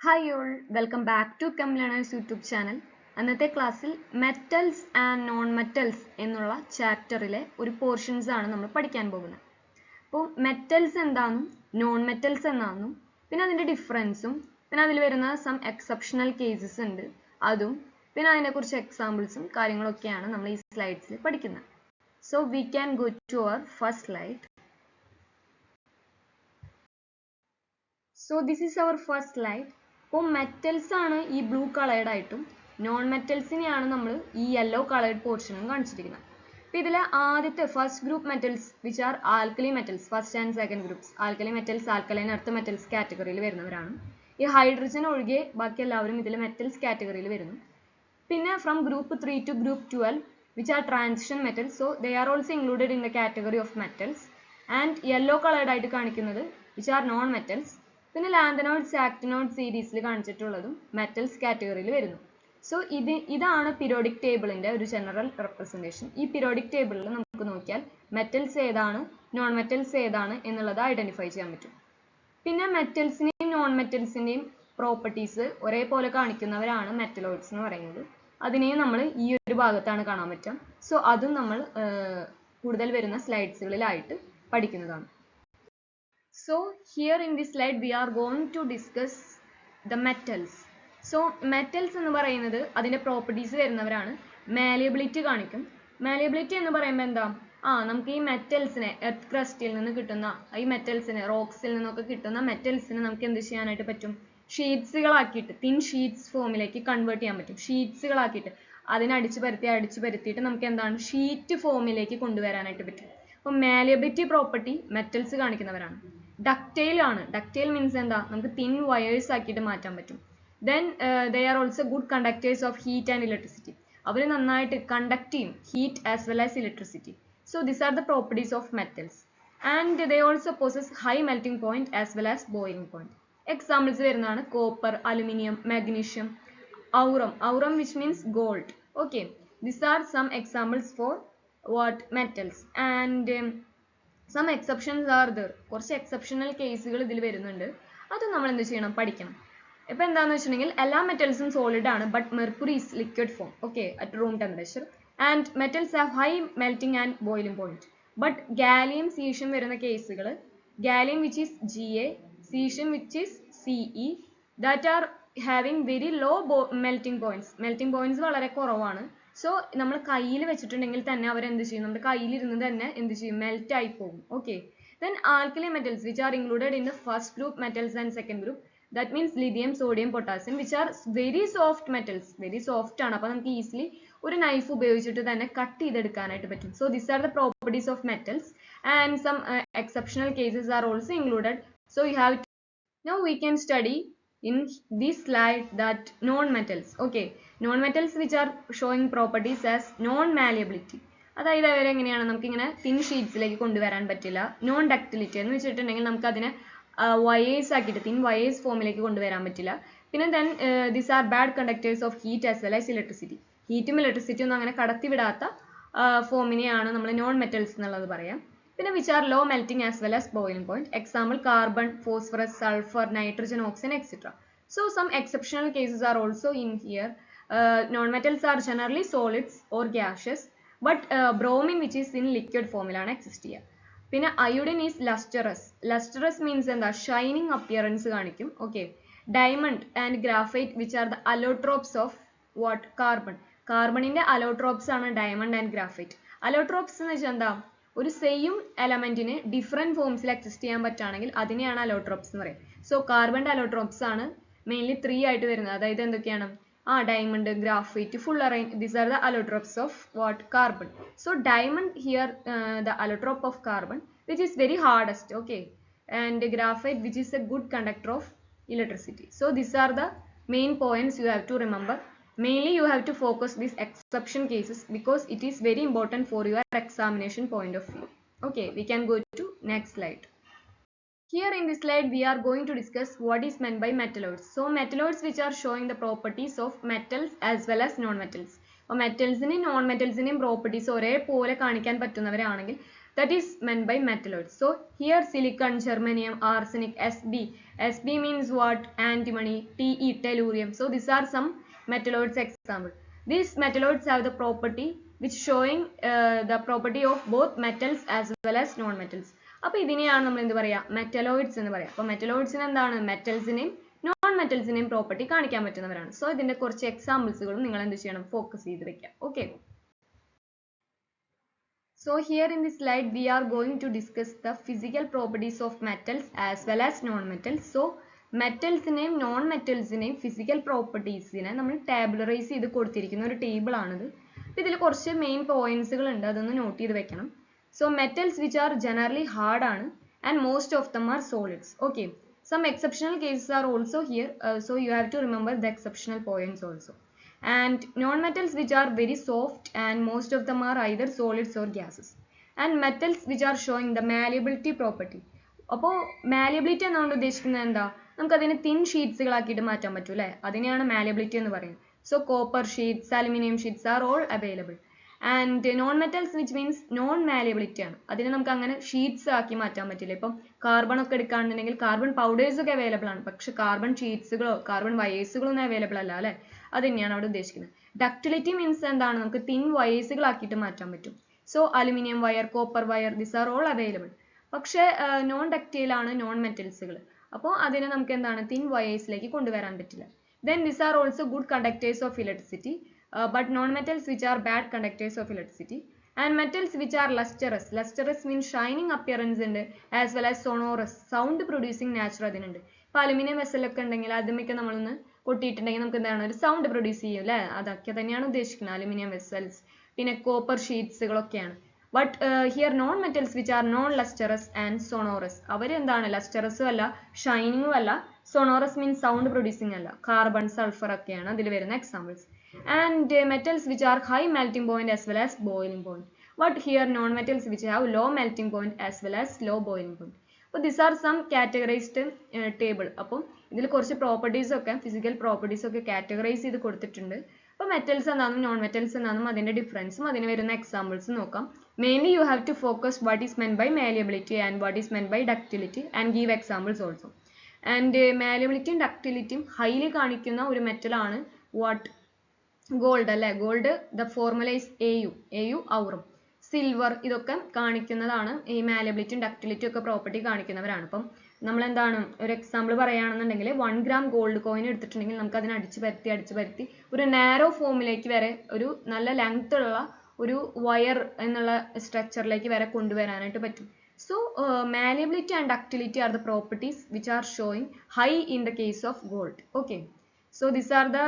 Hi all, welcome back to Chem Learners YouTube channel. അന്നത്തെ ക്ലാസ്സിൽ metals and non metals എന്നുള്ള ചാപ്റ്ററിലെ ഒരു portions ആണ് നമ്മൾ പഠിക്കാൻ പോകുന്നത്. അപ്പോൾ മെറ്റൽസ് എന്താണെന്നും നോൺ മെറ്റൽസ് എന്താണെന്നും പിന്നെ അതിൻ്റെ ഡിഫറൻസും പിന്നെ അതിൽ വരുന്ന സം എക്സെപ്ഷണൽ കേസസ് ഉണ്ട് അതും പിന്നെ അതിനെക്കുറിച്ച് എക്സാമ്പിൾസും കാര്യങ്ങളൊക്കെയാണ് നമ്മൾ ഈ സ്ലൈഡ്സിൽ പഠിക്കുന്നത്. So we can go to our first slide. So this is our first slide. അപ്പോൾ മെറ്റൽസ് ആണ് ഈ ബ്ലൂ കളേർഡ് ആയിട്ടും നോൺ മെറ്റൽസിനെയാണ് നമ്മൾ ഈ യെല്ലോ കളേർഡ് പോർഷനും കാണിച്ചിരിക്കുന്നത്. അപ്പോൾ ഇതിൽ ആദ്യത്തെ first group metals which are alkali metals, first and second groups alkali metals, alkaline earth metals കാറ്റഗറിയിൽ വരുന്നവരാണ്. ഈ ഹൈഡ്രജൻ ഒഴികെ ബാക്കി എല്ലാവരും ഇതിൽ മെറ്റൽസ് കാറ്റഗറിയിൽ വരുന്നു. പിന്നെ from group 3 to group 12 which are transition metals, so they are also included in the category of metals. And yellow colored ആയിട്ട് കാണിക്കുന്നത് which are non metals. പിന്നെ ലാന്തനോയിഡ്സ് ആക്ടിനോയിഡ് സീരീസിൽ കാണിച്ചിട്ടുള്ളതും മെറ്റൽസ് കാറ്റഗറിയിൽ വരുന്നു. സോ ഇതാണ് പീരിയോഡിക് ടേബിളിന്റെ ഒരു ജനറൽ റെപ്രസെന്റേഷൻ. ഈ പീരിയോഡിക് ടേബിളിൽ നമുക്ക് നോക്കിയാൽ മെറ്റൽസ് ഏതാണ് നോൺ മെറ്റൽസ് ഏതാണ് എന്നുള്ളത് ഐഡന്റിഫൈ ചെയ്യാൻ പറ്റും. പിന്നെ മെറ്റൽസിന്റെയും നോൺ മെറ്റൽസിന്റെയും പ്രോപ്പർട്ടീസ് ഒരേപോലെ കാണിക്കുന്നവരാണ് മെറ്റലോയിഡ്സ് എന്ന് പറയുന്നത്. അതിനെയും നമ്മൾ ഈ ഒരു ഭാഗത്താണ് കാണാൻ പറ്റുക. സോ അതും നമ്മൾ കൂടുതൽ വരുന്ന സ്ലൈഡ്സുകളിലായിട്ട് പഠിക്കുന്നതാണ്. So here in this slide we are going to discuss the metals. So metals എന്ന് പറയുന്നത് അതിന്റെ പ്രോപ്പർട്ടീസ് വരുന്നവരാണ്. മാലിയബിലിറ്റി കാണിക്കും. മാലിയബിലിറ്റി എന്ന് പറയുമ്പോൾ എന്താ, നമുക്ക് ഈ മെറ്റൽസിനെ എർത്ത് ക്രസ്റ്റിൽ നിന്ന് കിട്ടുന്ന ഈ മെറ്റൽസിനെ റോക്സിൽ നിന്നൊക്കെ കിട്ടുന്ന മെറ്റൽസിനെ നമുക്ക് എന്ത് ചെയ്യാനായിട്ട് പറ്റും, ഷീറ്റ്സുകളാക്കിയിട്ട് തിൻ ഷീറ്റ്സ് ഫോമിലേക്ക് കൺവേർട്ട് ചെയ്യാൻ പറ്റും. ഷീറ്റ്സുകളാക്കിയിട്ട് അതിനെ അടിച്ചു പരത്തിയിട്ട് നമുക്ക് എന്താണ് ഷീറ്റ് ഫോമിലേക്ക് കൊണ്ടുവരാനായിട്ട് പറ്റും. അപ്പോൾ മാലിയബിലിറ്റി പ്രോപ്പർട്ടി മെറ്റൽസ് കാണിക്കുന്നവരാണ്. ഡക്റ്റൈൽ ആണ്. ഡക്റ്റൈൽ മീൻസ് എന്താ, നമുക്ക് തിൻ വയേഴ്സ് ആക്കിയിട്ട് മാറ്റാൻ പറ്റും. Then they are also good conductors of heat and electricity. അവർ നന്നായിട്ട് കണ്ടക്ട് ചെയ്യും heat as well as electricity. So this are the properties of metals. And they also possess high melting point as well as boiling point. Examples വരുന്നതാണ് copper, aluminium, magnesium, aurum which means gold. Okay, this are some examples for metals. And some exceptions are there. കുറച്ച് exceptional കേസുകൾ ഇതിൽ വരുന്നുണ്ട്. അത് നമ്മൾ എന്ത് ചെയ്യണം, പഠിക്കണം. ഇപ്പൊ എന്താണെന്ന് വെച്ചിട്ടുണ്ടെങ്കിൽ എല്ലാ മെറ്റൽസും സോളിഡ് ആണ്, but mercury is liquid form, okay, at room temperature. And metals have high melting and boiling point. But gallium, cesium വരുന്ന കേസുകൾ, gallium which is Ga, cesium which is Ce, that are having very low melting points. Melting points വളരെ കുറവാണ്. So നമ്മൾ കയ്യിൽ വെച്ചിട്ടുണ്ടെങ്കിൽ തന്നെ അവരെന്ത് ചെയ്യും, നമ്മുടെ കയ്യിലിരുന്ന് തന്നെ എന്ത് ചെയ്യും, മെൽറ്റ് ആയി പോകും. Okay, then alkali metals which are included in the first group metals and second group, that means lithium, sodium, potassium, which are very soft metals. Very soft ആണ്, അപ്പോൾ നമുക്ക് ഈസിലി ഒരു നൈഫ് ഉപയോഗിച്ചിട്ട് തന്നെ കട്ട് ചെയ്തെടുക്കാനായിട്ട് പറ്റും. So this are the properties of metals and some exceptional cases are also included. So you have now we can study in this slide that non-metals. Okay, non-metals which are showing properties as non-malleability. അതായത് അവരെങ്ങനെയാണ്, നമുക്കിങ്ങനെ thin ഷീറ്റ്സിലേക്ക് കൊണ്ടുവരാൻ പറ്റില്ല. Non ductility എന്ന് വെച്ചിട്ടുണ്ടെങ്കിൽ നമുക്ക് അതിനെ wires ആക്കിയിട്ട് തിൻ വയേഴ്സ് ഫോമിലേക്ക് കൊണ്ടുവരാൻ പറ്റില്ല. പിന്നെ then this are bad conductors of heat as well as electricity. ഹീറ്റും ഇലക്ട്രിസിറ്റിയും ഒന്നും അങ്ങനെ കടത്തിവിടാത്ത ഫോമിനെയാണ് നമ്മൾ നോൺ മെറ്റൽസ് എന്നുള്ളത് പറയാം. പിന്നെ which are low melting as well as boiling point. Example carbon, phosphorus, sulfur, nitrogen, oxygen, etc. So some exceptional cases are also in here. Non-metals are generally solids or gaseous, but bromine which is in liquid form ilana exist here. പിന്നെ iodine is lustrous. Lustrous means എന്താ, shining appearance കാണിക്കും. Okay, diamond and graphite which are the allotropes of what, carbon. കാർബണിന്റെ allotropes ആണ് diamond and graphite. Allotropes എന്ന് വെച്ചാൽ എന്താ, ഒരു same എലമെന്റിന് different ഫോംസിൽ exist ചെയ്യാൻ പറ്റുകയാണെങ്കിൽ അതിനെയാണ് അലോട്രോപ്സ് എന്ന് പറയുന്നത്. സോ കാർബണിന്റെ അലോട്രോപ്സ് ആണ് മെയിൻലി 3 ആയിട്ട് വരുന്നത്. അതായത് എന്തൊക്കെയാണ്, diamond, graphite, full arrange, these are the allotropes of what, carbon. So diamond here the allotrope of carbon which is very hardest. Okay, and graphite which is A good conductor of electricity. So these are the main points you have to remember. Mainly you have to focus these exception cases because it is very important for your examination point of view. Okay, we can go to next slide. Here in this slide we are going to discuss what is meant by metalloids. So metalloids which are showing the properties of metals as well as non-metals. അപ്പോൾ മെറ്റൽസിനെയും non മെറ്റൽസിനെയും properties ഒരേപോലെ കാണിക്കാൻ പറ്റുന്നവരാണെങ്കിൽ That is meant by metalloids. So here silicon, germanium, arsenic, Sb. Sb means what? Antimony. Te, tellurium. So these are some metalloids example. These metalloids have the property which showing the property of both metals as well as non-metals. അപ്പോൾ ഇതിനെയാണ് നമ്മൾ എന്ത് പറയാ? Metalloids എന്ന് പറയാം. അപ്പോൾ മെറ്റലോയിഡ്സിന് എന്താണ്? മെറ്റൽസിനെയും non മെറ്റൽസിനെയും property കാണിക്കാൻ പറ്റുന്നവരാണ്. സോ ഇതിന്റെ കുറച്ച് എക്സാമ്പിൾസുകളും നിങ്ങൾ എന്ത് ചെയ്യണം? ഫോക്കസ് ചെയ്ത് വെക്കാം. Okay. So here in this slide we are going to discuss the physical properties of metals as well as non-metals. So മെറ്റൽസിനെയും നോൺ മെറ്റൽസിനെയും ഫിസിക്കൽ പ്രോപ്പർട്ടീസിനെ നമ്മൾ ടാബുലറൈസ് ചെയ്ത് കൊടുത്തിരിക്കുന്ന ഒരു ടേബിൾ ആണിത്. ഇതിൽ കുറച്ച് മെയിൻ പോയിന്റ്സുകൾ ഉണ്ട്, അതൊന്ന് നോട്ട് ചെയ്ത് വെക്കണം. So metals which are generally hard ആണ് and most of them are solids. Okay, some exceptional cases are also here, so you have to remember the exceptional points also. And non-metals which are very soft and most of them are either solids or gases. And metals which are showing the malleability property. അപ്പോൾ malleability എന്നാണ് ഉദ്ദേശിക്കുന്നത് എന്താ? നമുക്ക് അതിനെ thin ഷീറ്റ്സുകളാക്കിയിട്ട് മാറ്റാൻ പറ്റും അല്ലേ? അതിനെയാണ് malleability എന്ന് പറയുന്നത്. So copper sheets, aluminum sheets are all available. And non-metals which means non-malleability ആണ്. അതിനെ നമുക്ക് അങ്ങനെ ഷീറ്റ്സ് ആക്കി മാറ്റാൻ പറ്റില്ല. ഇപ്പം കാർബൺ ഒക്കെ എടുക്കുകയാണെന്നുണ്ടെങ്കിൽ കാർബൺ പൗഡേഴ്സ് ഒക്കെ അവൈലബിൾ ആണ്, പക്ഷെ കാർബൺ ഷീറ്റ്സുകളോ കാർബൺ വയേഴ്സുകളോ ഒന്നും അവൈലബിൾ അല്ല അല്ലേ? അത് തന്നെയാണ് അവിടെ ഉദ്ദേശിക്കുന്നത്. ഡക്റ്റിലിറ്റി മീൻസ് എന്താണ്? നമുക്ക് തിൻ വയേഴ്സുകളാക്കിയിട്ട് മാറ്റാൻ പറ്റും. So aluminium wire, copper wire, this are all available. പക്ഷേ നോൺ ഡക്റ്റൈൽ ആണ് നോൺ മെറ്റൽസുകൾ. അപ്പോൾ അതിനെ നമുക്ക് എന്താണ്? തിൻ വയേഴ്സിലേക്ക് കൊണ്ടുവരാൻ പറ്റില്ല. Then these are also good conductors of electricity, but non-metals which are bad conductors of electricity. And metals which are lustrous. Lustrous means shining appearance ഉണ്ട്, as well as sonorous, sound producing nature അതിനുണ്ട്. ഇപ്പോൾ aluminium വെസലൊക്കെ ഉണ്ടെങ്കിൽ അതുമൊക്കെ നമ്മളൊന്ന് കൊട്ടിയിട്ടുണ്ടെങ്കിൽ നമുക്ക് എന്താണ്? ഒരു sound produce ചെയ്യും അല്ലേ? അതൊക്കെ തന്നെയാണ് ഉദ്ദേശിക്കുന്നത് അലുമിനിയം വെസൽസ്. പിന്നെ കോപ്പർ ഷീറ്റ്സുകളൊക്കെയാണ്. But here non metals which are non lustrous and sonorous. അവർ എന്താണ്? ലസ്റ്ററസും അല്ല ഷൈനിങ്ങും അല്ല, സോണോറസ് മീൻസ് സൗണ്ട് പ്രൊഡ്യൂസിങ് അല്ല, കാർബൺ സൾഫർ ഒക്കെയാണ് അതിൽ വരുന്ന examples. And metals which are high melting point as well as boiling point. But here non metals which have low melting point as well as low boiling point. അപ്പോൾ this are some categorised table. അപ്പം ഇതിൽ കുറച്ച് properties ഒക്കെ physical properties ഒക്കെ categorise ചെയ്ത് കൊടുത്തിട്ടുണ്ട്. അപ്പോൾ metals എന്താണെന്നും നോൺ മെറ്റൽസ് എന്താണെന്നും അതിന്റെ ഡിഫറൻസും അതിന് വരുന്ന എക്സാമ്പിൾസും നോക്കാം. Mainly you have to focus what is meant by malleability and what is meant by ductility and give examples also. And malleability and ductility highly കാണിക്കുന്ന ഒരു മെറ്റൽ ആണ് what? ഗോൾഡ് അല്ലേ? Gold the formula is Au aurum. Silver ഇതൊക്കെ കാണിക്കുന്നതാണ് ഈ malleability ductility ഒക്കെ property കാണിക്കുന്നവരാണ്. അപ്പം നമ്മൾ എന്താണ് ഒരു എക്സാമ്പിൾ പറയുകയാണെന്നുണ്ടെങ്കിൽ 1 gram ഗോൾഡ് കോയിൻ എടുത്തിട്ടുണ്ടെങ്കിൽ നമുക്ക് അതിനെ അടിച്ചു പരത്തി ഒരു നാരോ ഫോമിലേക്ക് വരെ ഒരു നല്ല ലെങ്ത് ഉള്ള ഒരു വയർ എന്നുള്ള സ്ട്രക്ചറിലേക്ക് വരെ കൊണ്ടുവരാനായിട്ട് പറ്റും. So malleability and ductility are the properties which are showing high in the case of gold. Okay, so these are the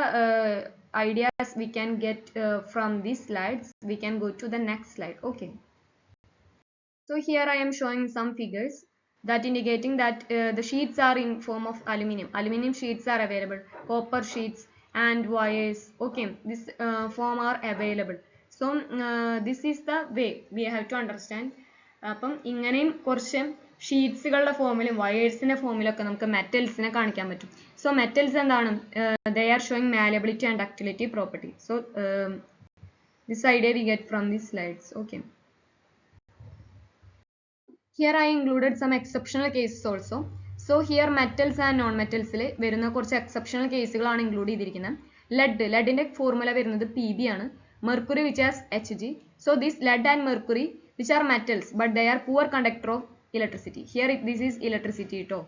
ideas we can get from these slides. We can go to the next slide. Okay, so here I am showing some figures that indicating that the sheets are in form of aluminum sheets are available, copper sheets and wires. Okay, this form are available. So this is the way we have to understand. അപ്പം ഇങ്ങനെയും കുറച്ച് ഷീറ്റ്സുകളുടെ ഫോമിലും വയേഴ്സിന്റെ ഫോമിലൊക്കെ നമുക്ക് മെറ്റൽസിനെ കാണിക്കാൻ പറ്റും. So metals എന്താണ്? they are showing malleability and ductility property. So this idea we get from these slides. Okay, here I included some exceptional cases also. So here metals and non metals ൽ വരുന്ന കുറച്ച് exceptional കേസുകളാണ് include ചെയ്തിരിക്കുന്നത്. ലെഡിന്റെ formula വരുന്നത് Pb ആണ്. Mercury which has Hg. So this lead and mercury which are metals but they are poor conductor of electricity. Here this is electricity too.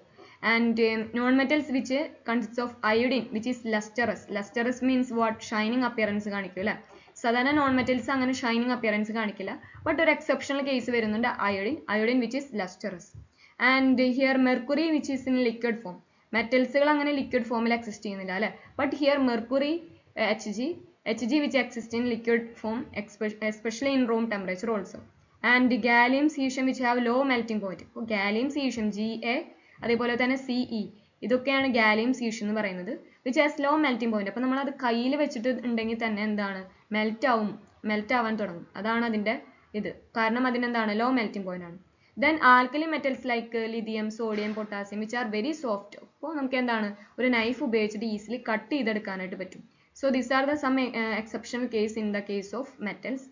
And non-metals which consists of iodine which is lustrous. Lustrous means what? Shining appearance കാണിക്കും അല്ലേ? സാധാരണ non metals അങ്ങനെ shining appearance കാണിക്കില്ല. But ഒരു exceptional case വരുന്നുണ്ട് iodine which is lustrous. And here mercury which is in liquid form. മെറ്റൽസുകൾ അങ്ങനെ liquid ഫോമിൽ എക്സിസ്റ്റ് ചെയ്യുന്നില്ല അല്ലേ? But here mercury Hg which exists in liquid form especially in room temperature also. And gallium cesium which have low melting point. അപ്പോൾ gallium cesium Ga അതേപോലെ തന്നെ Ce ഇതൊക്കെയാണ് gallium cesium എന്ന് പറയുന്നത് which has low melting point. അപ്പോൾ നമ്മൾ അത് കയ്യിൽ വെച്ചിട്ട് ഉണ്ടെങ്കിൽ തന്നെ എന്താണ്? മെൽറ്റ് ആവാൻ തുടങ്ങും. അതാണ് അതിന്റെ ഇത്. കാരണം അതിനെന്താണ്? low melting point ആണ്. Then alkali metals like lithium, sodium, potassium which are very soft. അപ്പോൾ നമുക്ക് എന്താണ്? ഒരു നൈഫ് ഉപയോഗിച്ചിട്ട് ഈസിലി കട്ട് ചെയ്തെടുക്കാനായിട്ട് പറ്റും. So these are the some exceptional case in the case of metals.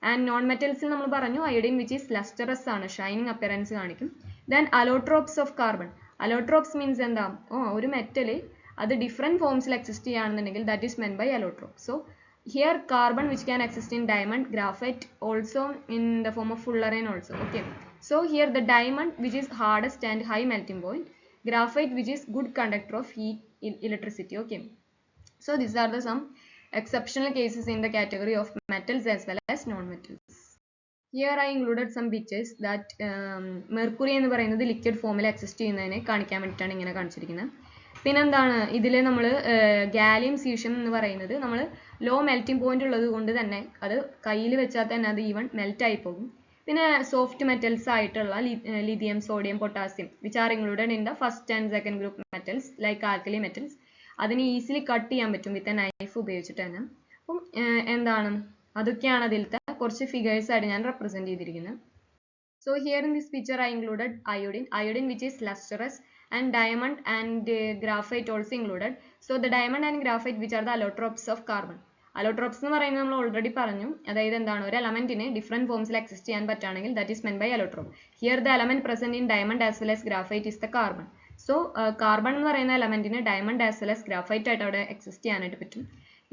And non മെറ്റൽസിൽ നമ്മൾ പറഞ്ഞു അയോഡിൻ വിച്ച് ഈസ് ലസ്റ്ററസ് ആണ്, ഷൈനിങ് അപ്പിയറൻസ് കാണിക്കും. Then allotropes of carbon. Allotropes means എന്താ, ഒരു മെറ്റൽ അത് ഡിഫറെൻറ്റ് ഫോംസിൽ എക്സിസ്റ്റ് ചെയ്യുകയാണെന്നുണ്ടെങ്കിൽ that is meant by allotrope. So here carbon which can exist in diamond, graphite also in the form of fullerene also. Okay, so here the diamond which is hardest and high melting point, graphite which is good conductor of heat, electricity. Okay, so these are the some exceptional cases in the category of metals as well as non-metals. Here I included some pictures that mercury എന്ന് പറയുന്നത് liquid ഫോമിൽ exist ചെയ്യുന്നതിനെ കാണിക്കാൻ വേണ്ടിയിട്ടാണ് ഇങ്ങനെ കാണിച്ചിരിക്കുന്നത്. പിന്നെന്താണ് ഇതിൽ നമ്മൾ ഗാലിയം സീഷ്യം എന്ന് പറയുന്നത് നമ്മൾ ലോ മെൽറ്റിംഗ് പോയിന്റ് ഉള്ളത് കൊണ്ട് തന്നെ അത് കയ്യിൽ വെച്ചാൽ തന്നെ അത് ഈവൻ മെൽറ്റ് ആയി പോകും. പിന്നെ സോഫ്റ്റ് മെറ്റൽസ് ആയിട്ടുള്ള lithium, sodium, potassium which are included in the first and second group metals like alkali metals. അതിന് ഈസിലി കട്ട് ചെയ്യാൻ പറ്റും വിത്ത് എ നൈഫ് ഉപയോഗിച്ചിട്ട് തന്നെ. അപ്പം എന്താണ് അതൊക്കെയാണ് അതിലത്തെ കുറച്ച് ഫിഗേഴ്സ് ആയിട്ട് ഞാൻ റെപ്രസെന്റ് ചെയ്തിരിക്കുന്നത്. So here in this picture I included iodine which is lustrous, and diamond and graphite also included. So the diamond and graphite which are the allotropes of carbon. Allotropes എന്ന് പറയുന്നത് നമ്മൾ already പറഞ്ഞു, അതായത് എന്താണ് ഒരു എലമെന്റിന് different ഫോംസിൽ exist ചെയ്യാൻ പറ്റുകയാണെങ്കിൽ that is meant by allotrope. Here the element present in diamond as well as graphite is the carbon. So carbon എന്ന് പറയുന്ന എലമെന്റിന് diamond as well as graphite ആയിട്ട് അവിടെ എക്സിസ്റ്റ് ചെയ്യാനായിട്ട് പറ്റും.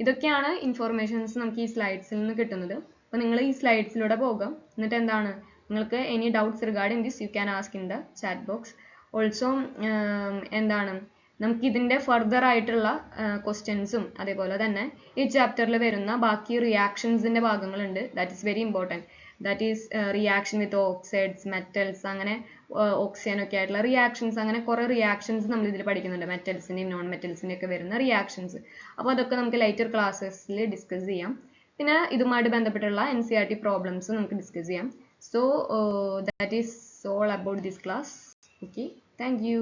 ഇതൊക്കെയാണ് ഇൻഫോർമേഷൻസ് നമുക്ക് ഈ സ്ലൈഡ്സിൽ നിന്ന് കിട്ടുന്നത്. അപ്പോൾ നിങ്ങൾ ഈ സ്ലൈഡ്സിലൂടെ പോകാം. എന്നിട്ട് എന്താണ് നിങ്ങൾക്ക് any doubts regarding this you can ask in the chat box. Also എന്താണ് നമുക്ക് ഇതിന്റെ ഫർദർ ആയിട്ടുള്ള ക്വസ്റ്റ്യൻസും അതേപോലെ തന്നെ ഈ ചാപ്റ്ററിൽ വരുന്ന ബാക്കി റിയാക്ഷൻസിന്റെ ഭാഗങ്ങളുണ്ട്. That is very important. That is reaction with oxides, metals, അങ്ങനെ ഓക്സിജൻ ഒക്കെ ആയിട്ടുള്ള റിയാക്ഷൻസ്, അങ്ങനെ കുറേ റിയാക്ഷൻസ് നമ്മൾ ഇതിൽ പഠിക്കുന്നുണ്ട്. മെറ്റൽസിൻ്റെയും നോൺ മെറ്റൽസിൻ്റെ ഒക്കെ വരുന്ന റിയാക്ഷൻസ്. അപ്പോൾ അതൊക്കെ നമുക്ക് ലൈറ്റർ ക്ലാസ്സസിൽ ഡിസ്കസ് ചെയ്യാം. പിന്നെ ഇതുമായിട്ട് ബന്ധപ്പെട്ടുള്ള NCERT പ്രോബ്ലംസ് നമുക്ക് ഡിസ്കസ് ചെയ്യാം. So that is all about this class. Okay, thank you.